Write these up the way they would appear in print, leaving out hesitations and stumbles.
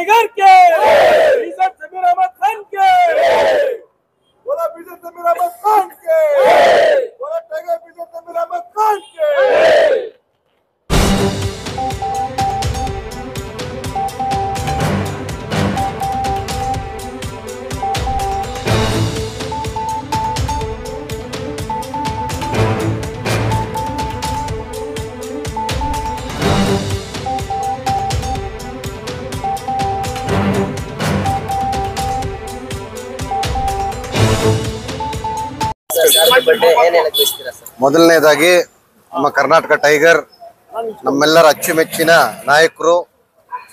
Tiger के, BZ जमीर अहमद खान के, बोला बीजेड जमीर अहमद खान के, बोला टाइगर बीजेड जमीर अहमद खान के। ಮೊದಲನೇದಾಗಿ ನಮ್ಮ ಕರ್ನಾಟಕ ಟೈಗರ್ ನಮ್ಮೆಲ್ಲರ ಅಚ್ಚುಮೆಚ್ಚಿನ ನಾಯಕರು,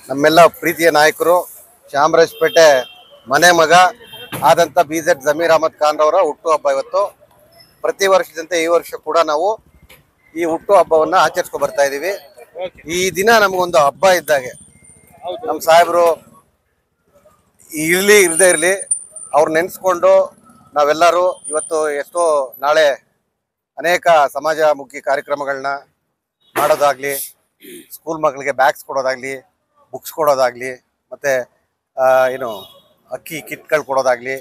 ನಮ್ಮೆಲ್ಲ ಪ್ರೀತಿಯ ನಾಯಕರು, ಚಾಮರಾಜಪೇಟೆ ಮನೆ ಮಗ ಆದಂಥ ಬಿಜೆಡ್ ಜಮೀರ್ ಅಹಮದ್ ಖಾನ್ ಅವರ ಹುಟ್ಟುಹಬ್ಬ ಇವತ್ತು. ಪ್ರತಿ ವರ್ಷದಂತೆ ಈ ವರ್ಷ ಕೂಡ ನಾವು ಈ ಹುಟ್ಟುಹಬ್ಬವನ್ನು ಆಚರಿಸ್ಕೊ ಬರ್ತಾ ಇದ್ದೀವಿ. ಈ ದಿನ ನಮಗೊಂದು ಹಬ್ಬ ಇದ್ದಾಗೆ. ನಮ್ಮ ಸಾಹೇಬರು ಇರಲಿ ಇರದೇ ಇರಲಿ, ಅವ್ರು ನೆನೆಸ್ಕೊಂಡು ನಾವೆಲ್ಲರೂ ಇವತ್ತು ಎಷ್ಟೋ ನಾಳೆ ಅನೇಕ ಸಮಾಜಮುಖಿ ಕಾರ್ಯಕ್ರಮಗಳನ್ನ ಮಾಡೋದಾಗಲಿ, ಸ್ಕೂಲ್ ಮಕ್ಕಳಿಗೆ ಬ್ಯಾಗ್ಸ್ ಕೊಡೋದಾಗಲಿ, ಬುಕ್ಸ್ ಕೊಡೋದಾಗಲಿ, ಮತ್ತು ಏನು ಅಕ್ಕಿ ಕಿಟ್ಗಳು ಕೊಡೋದಾಗಲಿ,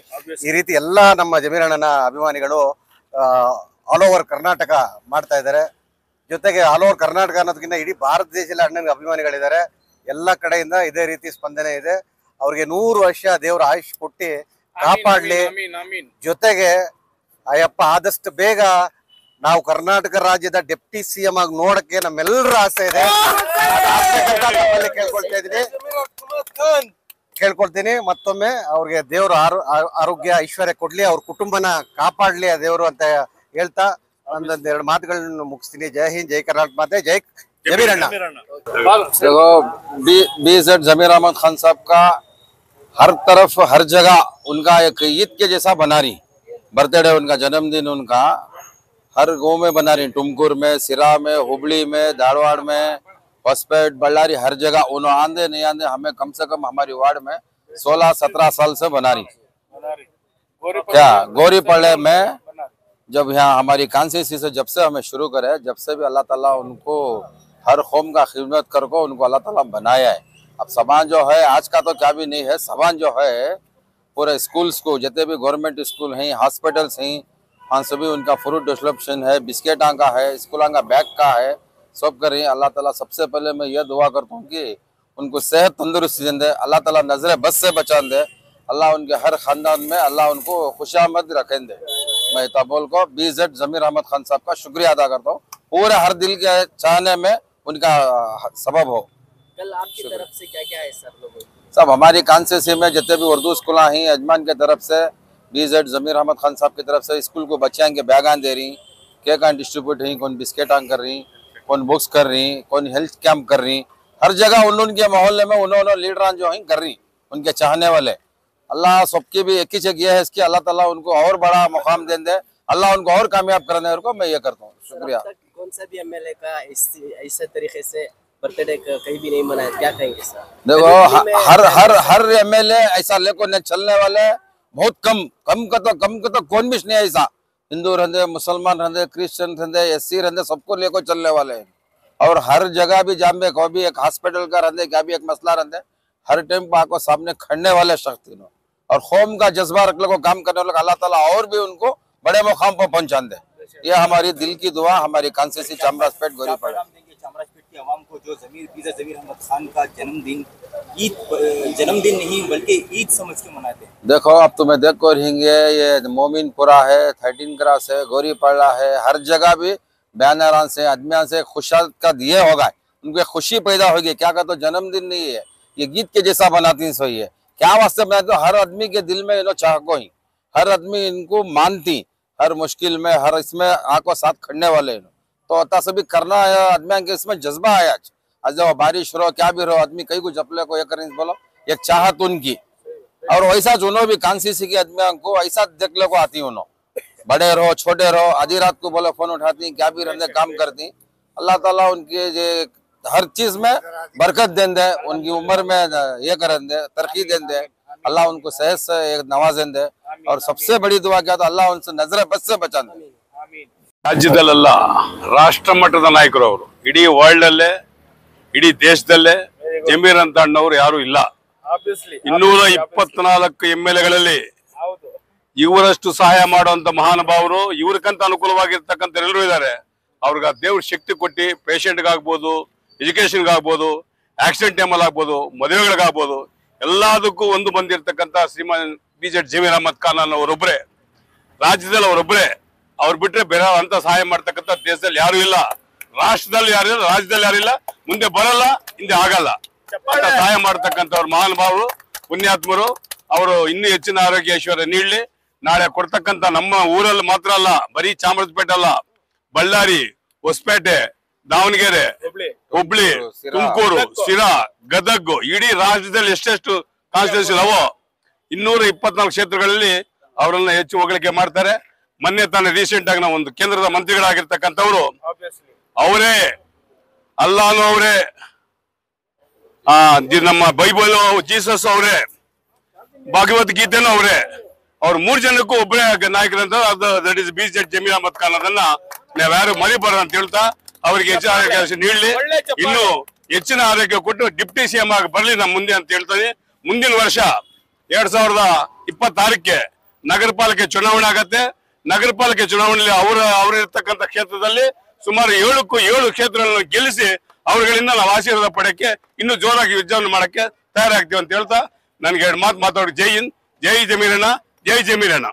ಈ ರೀತಿ ಎಲ್ಲ ನಮ್ಮ ಜಮೀರಣ್ಣನ ಅಭಿಮಾನಿಗಳು ಆಲ್ ಓವರ್ ಕರ್ನಾಟಕ ಮಾಡ್ತಾ ಇದ್ದಾರೆ. ಜೊತೆಗೆ ಆಲ್ ಓವರ್ ಕರ್ನಾಟಕ ಅನ್ನೋದಕ್ಕಿಂತ ಇಡೀ ಭಾರತ ದೇಶದಲ್ಲಿ ಅಣ್ಣನಿಗೆ ಅಭಿಮಾನಿಗಳಿದ್ದಾರೆ. ಎಲ್ಲ ಕಡೆಯಿಂದ ಇದೇ ರೀತಿ ಸ್ಪಂದನೆ ಇದೆ. ಅವ್ರಿಗೆ 100 ವರ್ಷ ದೇವರ ಆಯುಷ್ ಕೊಟ್ಟು ಕಾಪಾಡಲಿ. ಜೊತೆಗೆ ಅಯ್ಯಪ್ಪ ಆದಷ್ಟು ಬೇಗ ನಾವು ಕರ್ನಾಟಕ ರಾಜ್ಯದ ಡೆಪ್ಟಿ ಸಿಎಂ ಆಗಿ ನೋಡಕ್ಕೆ ನಮ್ಮೆಲ್ಲರ ಆಸೆ ಇದೆ. ಕೇಳ್ಕೊಳ್ತೀನಿ ಮತ್ತೊಮ್ಮೆ ಅವ್ರಿಗೆ ದೇವರು ಆರೋಗ್ಯ ಐಶ್ವರ್ಯ ಕೊಡ್ಲಿ, ಅವ್ರ ಕುಟುಂಬನ ಕಾಪಾಡ್ಲಿ ಆ ದೇವರು ಅಂತ ಹೇಳ್ತಾ ಒಂದೊಂದೆರಡು ಮಾತುಗಳನ್ನು ಮುಗಿಸ್ತೀನಿ. ಜೈ ಹಿಂದ್, ಜೈ ಕರ್ನಾಟಕ ಮಾತೆ, ಜೈ जमीर अन्ना। देखो बीजेड जमीर अहमद खान साहब का हर तरफ हर जगह उनका एक ईद के जैसा बना रही, बर्थडे उनका जन्मदिन उनका हर गांव में बना रही, टुमकुर में, सिरा में, हुबली में, धारवाड़ में, होसपेट, बल्लारी, हर जगह उन्होंने आंधे नहीं आंधे हमें कम से कम हमारी वार्ड में 16-17 साल से बना रही। क्या गौरीपड़े में जब यहाँ हमारी कांसेसी से जब से हमें शुरू करे, जब से भी अल्लाह ताला उनको हर कौम का खिदमत करके उनको अल्लाह ताला बनाया है। अब सामान जो है आज का तो क्या भी नहीं है, सामान जो है पूरे स्कूल्स को जितने भी गवर्नमेंट स्कूल हैं, हॉस्पिटल्स हैं, वहाँ सभी उनका फ्रूट डिस्ट्रीब्यूशन है, बिस्किटां का है, स्कूलों का बैग का है, सब कर रही है। अल्लाह ताला सबसे पहले मैं ये दुआ करता हूँ कि उनको सेहत तंदुरुस्ती दे, अल्लाह ताला नजर बस से बचा दे, अल्लाह उनके हर खानदान में अल्लाह उनको खुशामद रखें दे। मैं इताबोल को बीजेड जमीर अहमद खान साहब का शुक्रिया अदा करता हूँ, पूरे हर दिल के चाहने में उनका सबब हो। कल आपकी तरफ से क्या क्या है सर लोगों? सब हमारी कांसेसी में जितने भी उर्दू स्कूल हैं, अजमान की तरफ से बीजेड जमीर अहमद खान साहब की तरफ से स्कूल को बच्चियाँ के बैगान दे रही, केक डिस्ट्रीब्यूट रही, कौन बिस्किटां कर रही, कौन बुक्स कर रही, कौन हेल्थ कैंप कर रही, हर जगह उनके मोहल्ले में उन्होंने लीडरान जो हैं कर रही, उनके चाहने वाले। अल्लाह सबकी भी एक ही चीज ये है इसकी, अल्लाह ताला उनको और बड़ा मुकाम दे, अल्लाह उनको और कामयाब करने को मैं ये करता हूँ। शुक्रिया। कौन सा भी एमएलए का इस तरीके से बर्थडे कहीं भी नहीं मनाया, क्या कहेंगे सर? देखो हर एमएलए ऐसा लेको न चलने वाले बहुत कम का तो कौन भी नहीं ऐसा, हिंदू रहते, मुसलमान रहते, क्रिश्चियन रहते, एससी रहते, सबको लेको चलने वाले हैं। और हर जगह भी जहाँ पे कोई भी एक हॉस्पिटल का रहते, क्या भी एक मसला रहते, हर टाइम को सामने खड़ने वाले शख्स थे और कौम का जज्बा रख लो, काम करने वाले, अल्लाह ताला और भी उनको बड़े मुकाम पर पहुंचा दे। ये हमारी दिल की दुआ, हमारी कांसेसी चामराजपेट गौरीपड़ा चामराजपेट की आवाम को जो जमीर अहमद खान का जन्मदिन नहीं बल्कि ईद समझ के मनाते हैं। देखो अब तुम्हें देख को रहेंगे, ये मोमिनपुरा है, 13 क्रॉस है, गौरीपड़ा है, हर जगह भी बैनरान से आदमियां से खुशहाल का दिए होगा, उनके खुशी पैदा होगी। क्या कहते तो जन्मदिन नहीं है, ये गीत के जैसा बनाती सही है। क्या वास्ते बनाते, हर आदमी के दिल में इन्हों चाह को ही, हर आदमी इनको मानती, हर मुश्किल में हर इसमें आको साथ खड़ने वाले तो अता सभी करना है आदमी के इसमें जज्बा है। आज जब बारिश रहो क्या भी रहो, आदमी कहीं को जपले को ये करें बोलो, एक चाहत उनकी। और वैसा जुनो भी कांसीसी के आदमियों को ऐसा देखने को आती उन्होंने, बड़े रहो छोटे रहो, आधी रात को बोलो फोन उठाती, क्या भी रहते काम करती। अल्लाह ताला उनके हर चीज में बरकत दें दे, उनकी उम्र में ये करें दे, तरक्की दें दे, अल्लाह उनको सेहत से नवाजें दे। और सबसे बड़ी दुआ क्या, तो अल्लाह उनसे नजर बस से बचा दे। ರಾಜ್ಯದಲ್ಲ ರಾಷ್ಟ್ರ ಮಟ್ಟದ ನಾಯಕರು ಅವರು, ಇಡೀ ವರ್ಲ್ಡ್ ಅಲ್ಲೇ ಇಡೀ ದೇಶದಲ್ಲೇ ಜಮೀರ್ ಅಂತ ಅಣ್ಣವ್ರು ಯಾರು ಇಲ್ಲ, 224 MLAಗಳಲ್ಲಿ ಇವರಷ್ಟು ಸಹಾಯ ಮಾಡುವಂತ ಮಹಾನುಭಾವರು, ಇವ್ರಕ್ಕಂತ ಅನುಕೂಲವಾಗಿರ್ತಕ್ಕಂಥ ಎಲ್ಲರೂ ಇದ್ದಾರೆ. ಅವ್ರಿಗೆ ದೇವ್ರ ಶಕ್ತಿ ಕೊಟ್ಟು ಪೇಷಂಟ್ಗಾಗ್ಬೋದು, ಎಜುಕೇಶನ್ಗಾಗ್ಬೋದು, ಆಕ್ಸಿಡೆಂಟ್ ಟೈಮಲ್ಲಿ ಆಗ್ಬೋದು, ಮದುವೆಗಳಿಗಾಗ್ಬೋದು, ಎಲ್ಲದಕ್ಕೂ ಒಂದು ಬಂದಿರತಕ್ಕಂಥ ಶ್ರೀಮಾನ್ BZ ಜಮೀರ್ ಅಹಮದ್ ಖಾನ್ ಅವರೊಬ್ಬರೇ, ರಾಜ್ಯದಲ್ಲಿ ಅವರೊಬ್ಬರೇ. ಅವ್ರು ಬಿಟ್ರೆ ಬೇರೆ ಅಂತ ಸಹಾಯ ಮಾಡ್ತಕ್ಕಂಥ ದೇಶದಲ್ಲಿ ಯಾರು ಇಲ್ಲ, ರಾಷ್ಟ್ರದಲ್ಲಿ ಯಾರು ಇಲ್ಲ, ರಾಜ್ಯದಲ್ಲಿ ಯಾರು ಇಲ್ಲ, ಮುಂದೆ ಬರಲ್ಲ, ಹಿಂದೆ ಆಗಲ್ಲ. ಸಹಾಯ ಮಾಡ್ತಕ್ಕಂಥವ್ರು ಮಹಾನುಭಾವರು, ಪುಣ್ಯಾತ್ಮರು. ಅವರು ಇನ್ನೂ ಹೆಚ್ಚಿನ ಆರೋಗ್ಯ ಐಶ್ವರ್ಯ ನೀಡಲಿ. ನಾಳೆ ಕೊಡ್ತಕ್ಕಂಥ ನಮ್ಮ ಊರಲ್ಲಿ ಮಾತ್ರ ಅಲ್ಲ, ಬರೀ ಚಾಮರಾಜಪೇಟೆ ಅಲ್ಲ, ಬಳ್ಳಾರಿ, ಹೊಸಪೇಟೆ, ದಾವಣಗೆರೆ, ಹುಬ್ಳಿ, ತುಮಕೂರು, ಶಿರಾ, ಗದಗ್, ಇಡೀ ರಾಜ್ಯದಲ್ಲಿ ಎಷ್ಟೆಷ್ಟು ಕಾನ್ಸ್ಟಿಟ್ಯೂನ್ಸಿ ಅವೋ 224 ಕ್ಷೇತ್ರಗಳಲ್ಲಿ ಅವರನ್ನ ಹೆಚ್ಚು ಹೊಗಳಿಕೆ ಮಾಡ್ತಾರೆ. ಮೊನ್ನೆ ತಾನೇ ರೀಸೆಂಟ್ ಆಗಿ ನಾವು ಒಂದು ಕೇಂದ್ರದ ಮಂತ್ರಿಗಳಾಗಿರ್ತಕ್ಕಂಥವ್ರು ಅವರೇ, ಅಲ್ಲಾನು ಅವರೇ, ನಮ್ಮ ಬೈಬಲ್ ಜೀಸಸ್ ಅವರೇ, ಭಗವದ್ಗೀತೆನೂ ಅವರೇ. ಅವ್ರು 3 ಜನಕ್ಕೂ ಒಬ್ಬರೇ ನಾಯಕರಂತ that is BZ Zameer Ahmed Khan. ಅದನ್ನ ನಾವ್ಯಾರು ಮರಿಬಾರ್ದು ಅಂತ ಹೇಳ್ತಾ ಅವರಿಗೆ ಹೆಚ್ಚಿನ ಆರೋಗ್ಯ ನೀಡಲಿ, ಇನ್ನು ಹೆಚ್ಚಿನ ಆರೋಗ್ಯ ಕೊಟ್ಟು ಡಿಪ್ಟಿ CM ಆಗಿ ಬರ್ಲಿ ನಮ್ಮ ಮುಂದೆ ಅಂತ ಹೇಳ್ತಾನೆ. ಮುಂದಿನ ವರ್ಷ 2026ಕ್ಕೆ ನಗರ ಪಾಲಿಕೆ ಚುನಾವಣೆ ಆಗತ್ತೆ. ನಗರ ಪಾಲಿಕೆ ಚುನಾವಣೆಯಲ್ಲಿ ಅವರಿರ್ತಕ್ಕಂಥ ಕ್ಷೇತ್ರದಲ್ಲಿ ಸುಮಾರು 7ಕ್ಕೂ 7 ಕ್ಷೇತ್ರಗಳನ್ನು ಗೆಲ್ಲಿಸಿ ಅವರುಗಳಿಂದ ನಾವು ಆಶೀರ್ವಾದ ಪಡೆಯಕ್ಕೆ ಇನ್ನೂ ಜೋರಾಗಿ ವಿಜೃಂಭಣೆ ಮಾಡಕ್ಕೆ ತಯಾರಾಗ್ತೀವಿ ಅಂತ ಹೇಳ್ತಾ ನನಗೆ 2 ಮಾತು ಮಾತಾಡಿ. ಜೈ ಹಿಂದ್, ಜೈ ಜಮೀರಣ್ಣ, ಜೈ ಜಮೀರಣ್ಣ.